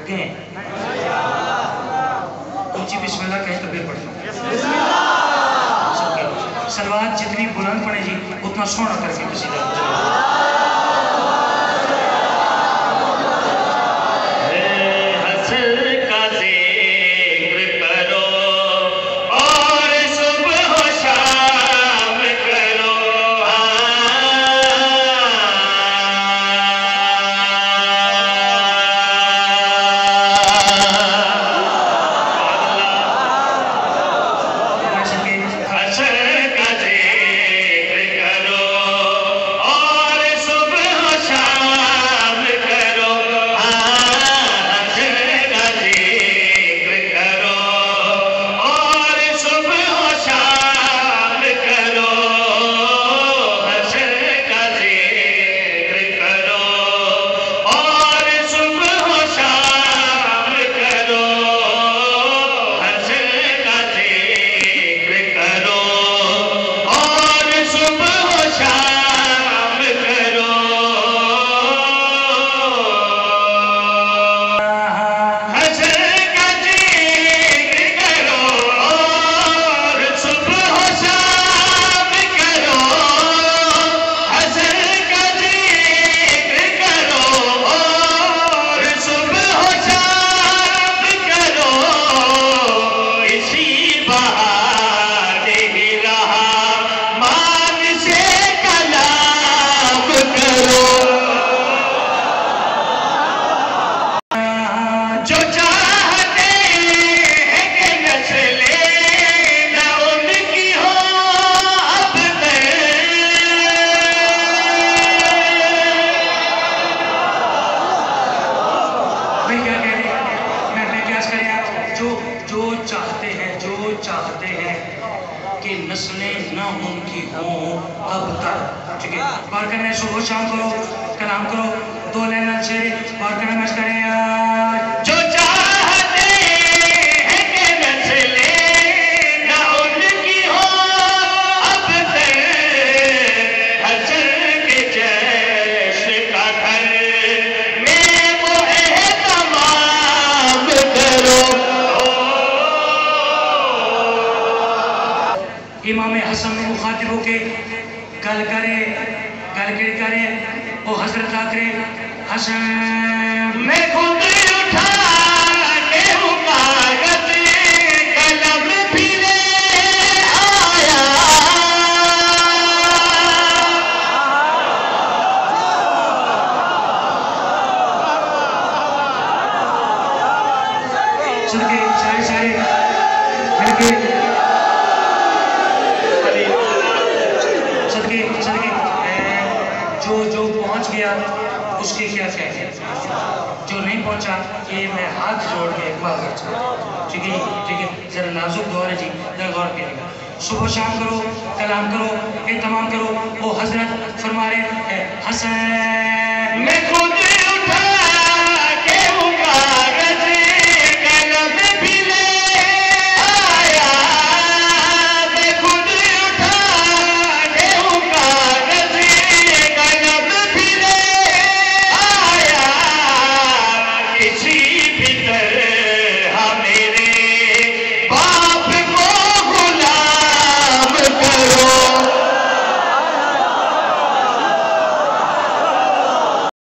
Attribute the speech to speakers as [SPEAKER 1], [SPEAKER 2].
[SPEAKER 1] لگے ہیں اونچی بسم اللہ کہیں تکبیر پڑھیں سلوات جتنی بلند پڑھیں جی اتنا سونا کر کے قصیدہ کہ نسلیں نہ ان کی ہوں اب تک ٹھیک ہے بار کرنے صبح شام کرو کلام کرو دو لینا چھے بار کرنے مشک کریں جو چاہتے ہیں کہ نسلیں نہ ان کی ہوں اب تک حشر کے جیش کا گھر میں وہ اہتمام کرو امام حسن مخاطب ہو کے گل کرے او حضرت آکرے حسن میں خود اٹھا کے ہوں کاغذ قلم بھی لے آیا صدقے سارے مل کے جو پہنچ گیا اس کے کیا کہتے ہیں جو نہیں پہنچا یہ میں ہاتھ جوڑ کے اقبال کرتا ٹھیک ہے ذرا نازک دور ہے جی ذرا غور کیجئے گا صبح شام کرو کلام کرو اہتمام کرو وہ حضرت فرما رہے ہیں حسن میں